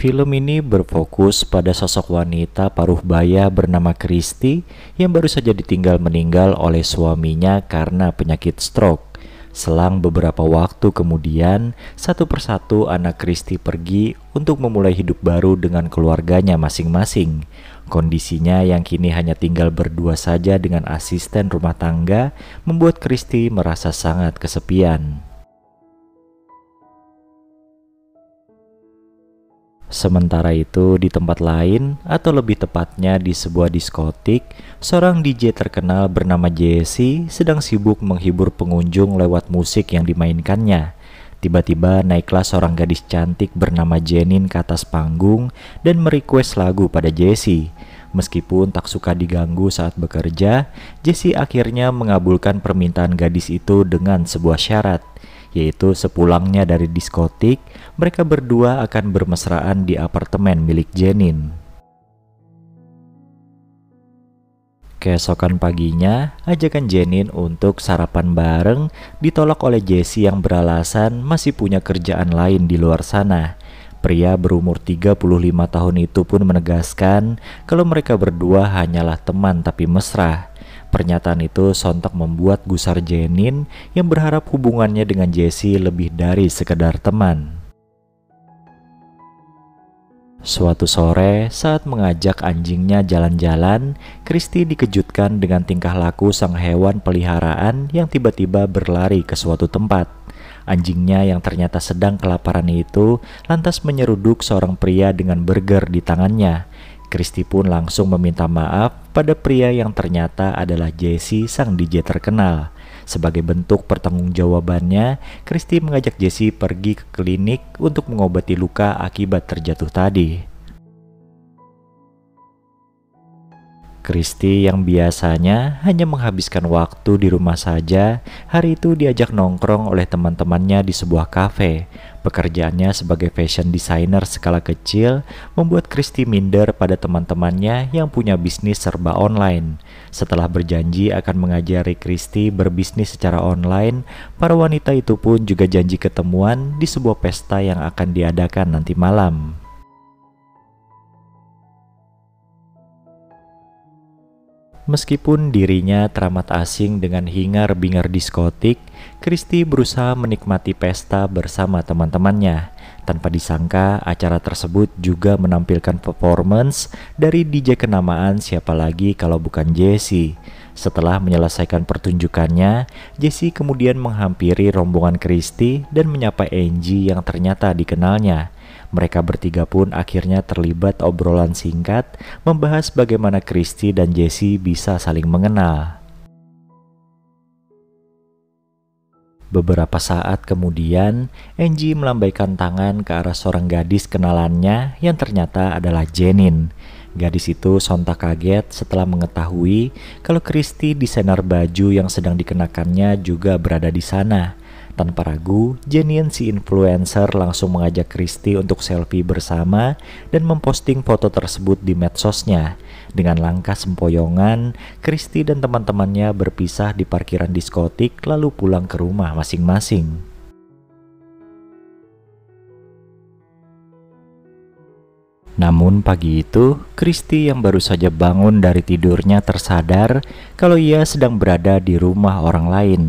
Film ini berfokus pada sosok wanita paruh baya bernama Christy yang baru saja ditinggal meninggal oleh suaminya karena penyakit stroke. Selang beberapa waktu kemudian, satu persatu anak Christy pergi untuk memulai hidup baru dengan keluarganya masing-masing. Kondisinya yang kini hanya tinggal berdua saja dengan asisten rumah tangga membuat Christy merasa sangat kesepian. Sementara itu di tempat lain, atau lebih tepatnya di sebuah diskotik, seorang DJ terkenal bernama Jesse sedang sibuk menghibur pengunjung lewat musik yang dimainkannya. Tiba-tiba naiklah seorang gadis cantik bernama Jenin ke atas panggung dan merequest lagu pada Jesse. Meskipun tak suka diganggu saat bekerja, Jesse akhirnya mengabulkan permintaan gadis itu dengan sebuah syarat, yaitu sepulangnya dari diskotik, mereka berdua akan bermesraan di apartemen milik Jenin. Keesokan paginya, ajakan Jenin untuk sarapan bareng ditolak oleh Jesse yang beralasan masih punya kerjaan lain di luar sana. Pria berumur 35 tahun itu pun menegaskan kalau mereka berdua hanyalah teman tapi mesra. Pernyataan itu sontak membuat gusar Jenin yang berharap hubungannya dengan Jesse lebih dari sekedar teman. Suatu sore, saat mengajak anjingnya jalan-jalan, Christy dikejutkan dengan tingkah laku sang hewan peliharaan yang tiba-tiba berlari ke suatu tempat. Anjingnya yang ternyata sedang kelaparan itu lantas menyeruduk seorang pria dengan burger di tangannya. Christy pun langsung meminta maaf pada pria yang ternyata adalah Jesse sang DJ terkenal. Sebagai bentuk pertanggungjawabannya, Christy mengajak Jesse pergi ke klinik untuk mengobati luka akibat terjatuh tadi. Christy yang biasanya hanya menghabiskan waktu di rumah saja, hari itu diajak nongkrong oleh teman-temannya di sebuah kafe. Pekerjaannya sebagai fashion designer skala kecil membuat Christy minder pada teman-temannya yang punya bisnis serba online. Setelah berjanji akan mengajari Christy berbisnis secara online, para wanita itu pun juga janji ketemuan di sebuah pesta yang akan diadakan nanti malam. Meskipun dirinya teramat asing dengan hingar-bingar diskotik, Christy berusaha menikmati pesta bersama teman-temannya. Tanpa disangka, acara tersebut juga menampilkan performance dari DJ kenamaan siapa lagi kalau bukan Jesse. Setelah menyelesaikan pertunjukannya, Jesse kemudian menghampiri rombongan Christy dan menyapa Angie yang ternyata dikenalnya. Mereka bertiga pun akhirnya terlibat obrolan singkat membahas bagaimana Christy dan Jesse bisa saling mengenal. Beberapa saat kemudian, Angie melambaikan tangan ke arah seorang gadis kenalannya yang ternyata adalah Jenin. Gadis itu sontak kaget setelah mengetahui kalau Christy desainer baju yang sedang dikenakannya juga berada di sana. Tanpa ragu, Jenin si influencer langsung mengajak Christy untuk selfie bersama dan memposting foto tersebut di medsosnya. Dengan langkah sempoyongan, Christy dan teman-temannya berpisah di parkiran diskotik lalu pulang ke rumah masing-masing. Namun pagi itu, Christy yang baru saja bangun dari tidurnya tersadar kalau ia sedang berada di rumah orang lain.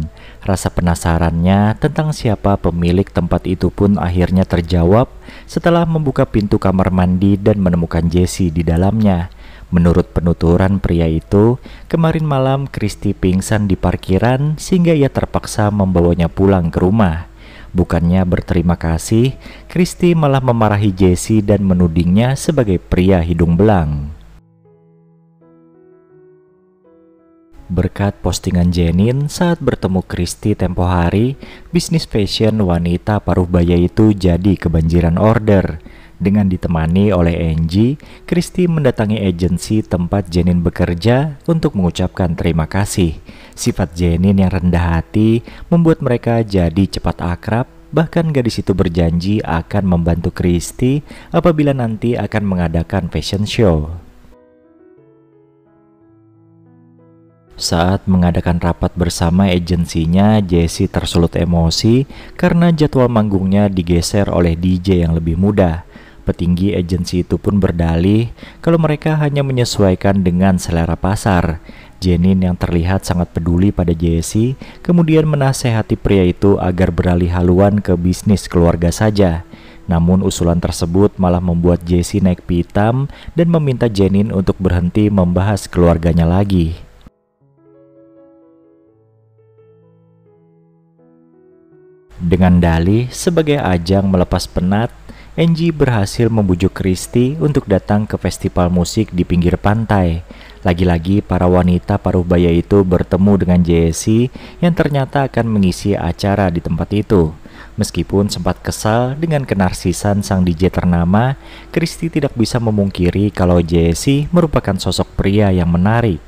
Rasa penasarannya tentang siapa pemilik tempat itu pun akhirnya terjawab setelah membuka pintu kamar mandi dan menemukan Jesse di dalamnya. Menurut penuturan pria itu, kemarin malam Christy pingsan di parkiran sehingga ia terpaksa membawanya pulang ke rumah. Bukannya berterima kasih, Christy malah memarahi Jesse dan menudingnya sebagai pria hidung belang. Berkat postingan Jenin saat bertemu Christy tempo hari, bisnis fashion wanita paruh baya itu jadi kebanjiran order. Dengan ditemani oleh Angie, Christy mendatangi agensi tempat Jenin bekerja untuk mengucapkan terima kasih. Sifat Jenin yang rendah hati membuat mereka jadi cepat akrab. Bahkan gadis itu berjanji akan membantu Christy apabila nanti akan mengadakan fashion show. Saat mengadakan rapat bersama agensinya, Jesse tersulut emosi karena jadwal manggungnya digeser oleh DJ yang lebih muda. Petinggi agensi itu pun berdalih kalau mereka hanya menyesuaikan dengan selera pasar. Jenin yang terlihat sangat peduli pada Jesse kemudian menasehati pria itu agar beralih haluan ke bisnis keluarga saja. Namun usulan tersebut malah membuat Jesse naik pitam dan meminta Jenin untuk berhenti membahas keluarganya lagi. Dengan dalih sebagai ajang melepas penat, Angie berhasil membujuk Christy untuk datang ke festival musik di pinggir pantai. Lagi-lagi para wanita paruh baya itu bertemu dengan Jesse yang ternyata akan mengisi acara di tempat itu. Meskipun sempat kesal dengan kenarsisan sang DJ ternama, Christy tidak bisa memungkiri kalau Jesse merupakan sosok pria yang menarik.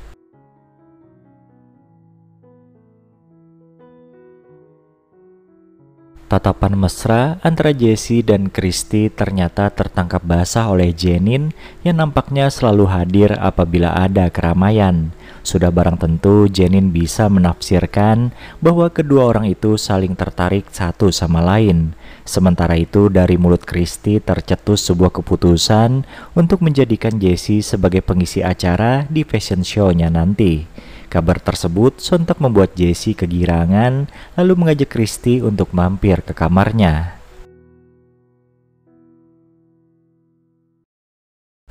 Tatapan mesra antara Jesse dan Christy ternyata tertangkap basah oleh Jenin yang nampaknya selalu hadir apabila ada keramaian. Sudah barang tentu Jenin bisa menafsirkan bahwa kedua orang itu saling tertarik satu sama lain. Sementara itu dari mulut Christy tercetus sebuah keputusan untuk menjadikan Jesse sebagai pengisi acara di fashion show-nya nanti. Kabar tersebut sontak membuat Jesse kegirangan, lalu mengajak Christy untuk mampir ke kamarnya.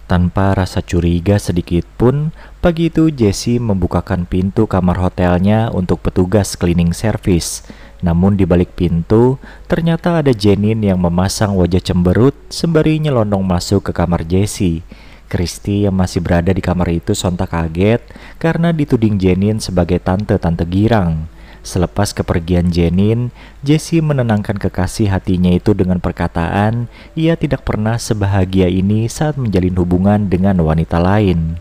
Tanpa rasa curiga sedikit pun, pagi itu Jesse membukakan pintu kamar hotelnya untuk petugas cleaning service. Namun di balik pintu, ternyata ada Jenin yang memasang wajah cemberut sembari nyelonong masuk ke kamar Jesse. Christy yang masih berada di kamar itu sontak kaget karena dituding Jenin sebagai tante-tante girang. Selepas kepergian Jenin, Jesse menenangkan kekasih hatinya itu dengan perkataan ia tidak pernah sebahagia ini saat menjalin hubungan dengan wanita lain.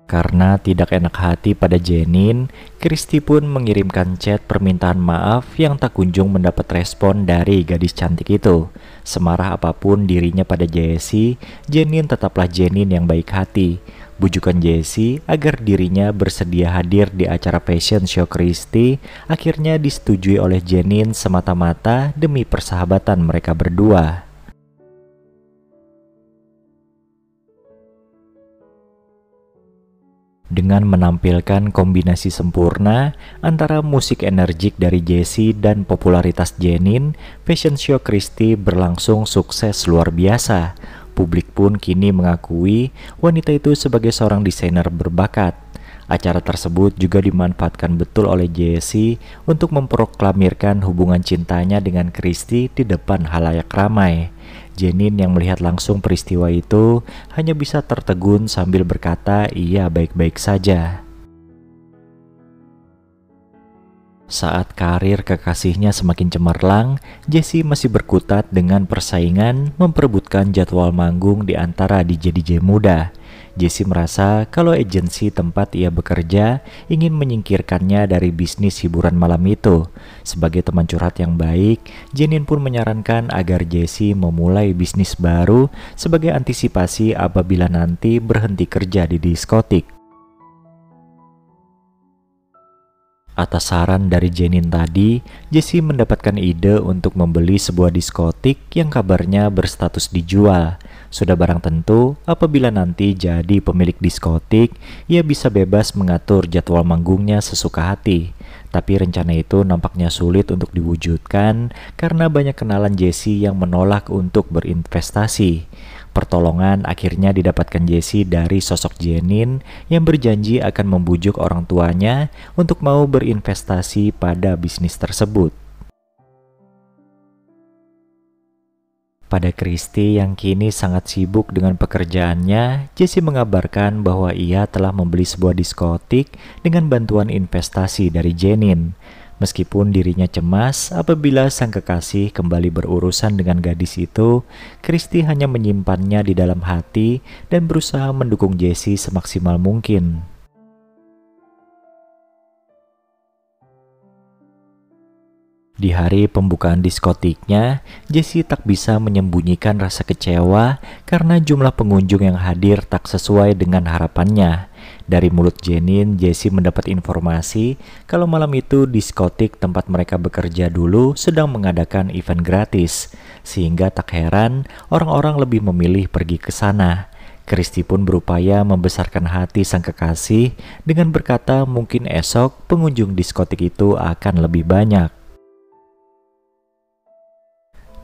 Karena tidak enak hati pada Jenin, Christy pun mengirimkan chat permintaan maaf yang tak kunjung mendapat respon dari gadis cantik itu. Semarah apapun dirinya pada Jesse, Jenin tetaplah Jenin yang baik hati. Bujukan Jesse agar dirinya bersedia hadir di acara fashion show Christy akhirnya disetujui oleh Jenin semata-mata demi persahabatan mereka berdua. Dengan menampilkan kombinasi sempurna antara musik energik dari Jesse dan popularitas Jenin, fashion show Christy berlangsung sukses luar biasa. Publik pun kini mengakui wanita itu sebagai seorang desainer berbakat. Acara tersebut juga dimanfaatkan betul oleh Jesse untuk memproklamirkan hubungan cintanya dengan Christy di depan halayak ramai. Jenin yang melihat langsung peristiwa itu hanya bisa tertegun sambil berkata ia baik-baik saja. Saat karir kekasihnya semakin cemerlang, Jesse masih berkutat dengan persaingan memperebutkan jadwal manggung di antara DJ-DJ muda. Jesse merasa kalau agensi tempat ia bekerja ingin menyingkirkannya dari bisnis hiburan malam itu. Sebagai teman curhat yang baik, Jenin pun menyarankan agar Jesse memulai bisnis baru sebagai antisipasi apabila nanti berhenti kerja di diskotik. Atas saran dari Jenin tadi, Jesse mendapatkan ide untuk membeli sebuah diskotik yang kabarnya berstatus dijual. Sudah barang tentu, apabila nanti jadi pemilik diskotik, ia bisa bebas mengatur jadwal manggungnya sesuka hati. Tapi rencana itu nampaknya sulit untuk diwujudkan karena banyak kenalan Jesse yang menolak untuk berinvestasi. Pertolongan akhirnya didapatkan Jesse dari sosok Jenin yang berjanji akan membujuk orang tuanya untuk mau berinvestasi pada bisnis tersebut. Pada Christy yang kini sangat sibuk dengan pekerjaannya, Jesse mengabarkan bahwa ia telah membeli sebuah diskotik dengan bantuan investasi dari Jenin. Meskipun dirinya cemas apabila sang kekasih kembali berurusan dengan gadis itu, Christy hanya menyimpannya di dalam hati dan berusaha mendukung Jesse semaksimal mungkin. Di hari pembukaan diskotiknya, Jesse tak bisa menyembunyikan rasa kecewa karena jumlah pengunjung yang hadir tak sesuai dengan harapannya. Dari mulut Jenin, Jesse mendapat informasi kalau malam itu diskotik tempat mereka bekerja dulu sedang mengadakan event gratis, sehingga tak heran orang-orang lebih memilih pergi ke sana. Kristi pun berupaya membesarkan hati sang kekasih dengan berkata mungkin esok pengunjung diskotik itu akan lebih banyak.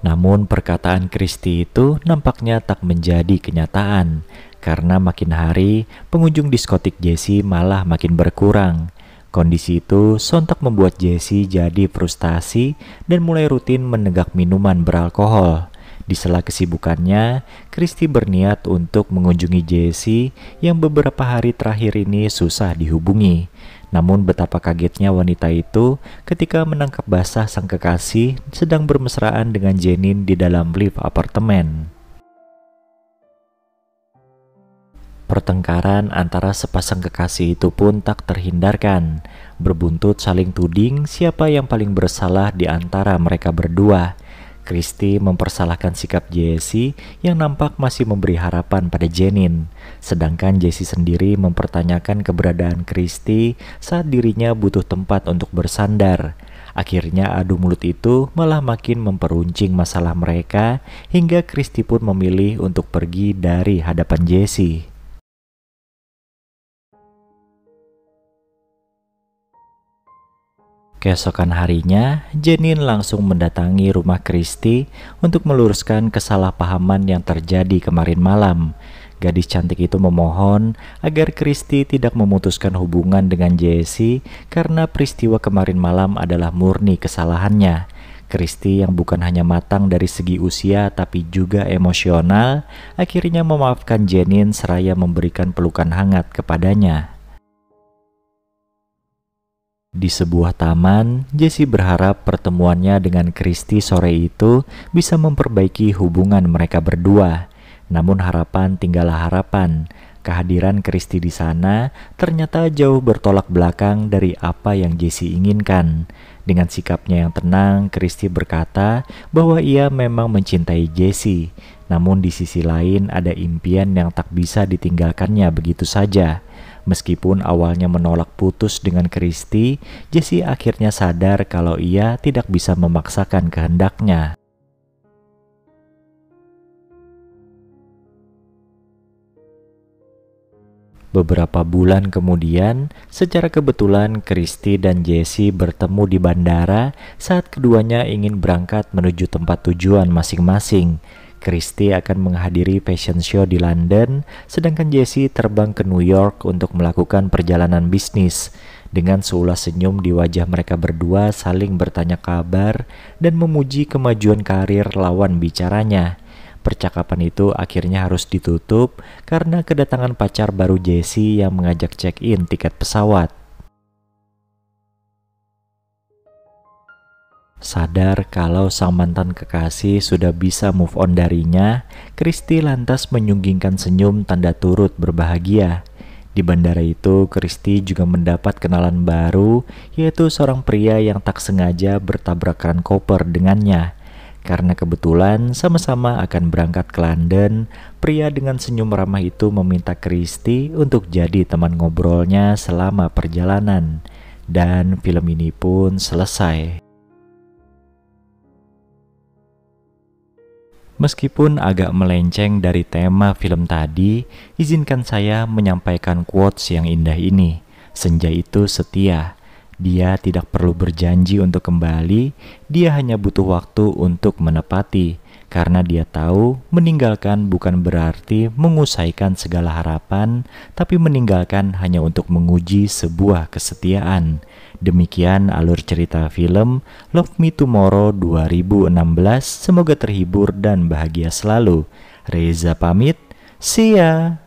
Namun perkataan Kristi itu nampaknya tak menjadi kenyataan, karena makin hari pengunjung diskotik Jesse malah makin berkurang. Kondisi itu sontak membuat Jesse jadi frustasi dan mulai rutin menenggak minuman beralkohol. Di sela kesibukannya, Kristi berniat untuk mengunjungi Jesse yang beberapa hari terakhir ini susah dihubungi. Namun betapa kagetnya wanita itu ketika menangkap basah sang kekasih sedang bermesraan dengan Jenin di dalam lift apartemen. Pertengkaran antara sepasang kekasih itu pun tak terhindarkan, berbuntut saling tuding siapa yang paling bersalah di antara mereka berdua. Kristi mempersalahkan sikap Jesse yang nampak masih memberi harapan pada Jenin, sedangkan Jesse sendiri mempertanyakan keberadaan Kristi saat dirinya butuh tempat untuk bersandar. Akhirnya adu mulut itu malah makin memperuncing masalah mereka hingga Kristi pun memilih untuk pergi dari hadapan Jesse. Keesokan harinya, Jenin langsung mendatangi rumah Kristi untuk meluruskan kesalahpahaman yang terjadi kemarin malam. Gadis cantik itu memohon agar Kristi tidak memutuskan hubungan dengan Jesse karena peristiwa kemarin malam adalah murni kesalahannya. Kristi yang bukan hanya matang dari segi usia tapi juga emosional, akhirnya memaafkan Jenin seraya memberikan pelukan hangat kepadanya. Di sebuah taman, Jesse berharap pertemuannya dengan Kristi sore itu bisa memperbaiki hubungan mereka berdua. Namun harapan tinggallah harapan. Kehadiran Kristi di sana ternyata jauh bertolak belakang dari apa yang Jesse inginkan. Dengan sikapnya yang tenang, Kristi berkata bahwa ia memang mencintai Jesse. Namun di sisi lain ada impian yang tak bisa ditinggalkannya begitu saja. Meskipun awalnya menolak putus dengan Kristi, Jesse akhirnya sadar kalau ia tidak bisa memaksakan kehendaknya. Beberapa bulan kemudian, secara kebetulan Kristi dan Jesse bertemu di bandara saat keduanya ingin berangkat menuju tempat tujuan masing-masing. Kristi akan menghadiri fashion show di London, sedangkan Jesse terbang ke New York untuk melakukan perjalanan bisnis. Dengan seulas senyum di wajah mereka berdua saling bertanya kabar dan memuji kemajuan karir lawan bicaranya. Percakapan itu akhirnya harus ditutup karena kedatangan pacar baru Jesse yang mengajak check-in tiket pesawat. Sadar kalau sang mantan kekasih sudah bisa move on darinya, Kristi lantas menyunggingkan senyum tanda turut berbahagia. Di bandara itu, Kristi juga mendapat kenalan baru, yaitu seorang pria yang tak sengaja bertabrakan koper dengannya. Karena kebetulan sama-sama akan berangkat ke London, pria dengan senyum ramah itu meminta Kristi untuk jadi teman ngobrolnya selama perjalanan. Dan film ini pun selesai. Meskipun agak melenceng dari tema film tadi, izinkan saya menyampaikan quotes yang indah ini. Senja itu setia. Dia tidak perlu berjanji untuk kembali, dia hanya butuh waktu untuk menepati. Karena dia tahu meninggalkan bukan berarti mengusaikan segala harapan, tapi meninggalkan hanya untuk menguji sebuah kesetiaan. Demikian alur cerita film Love Me Tomorrow 2016. Semoga terhibur dan bahagia selalu. Reza pamit, see ya!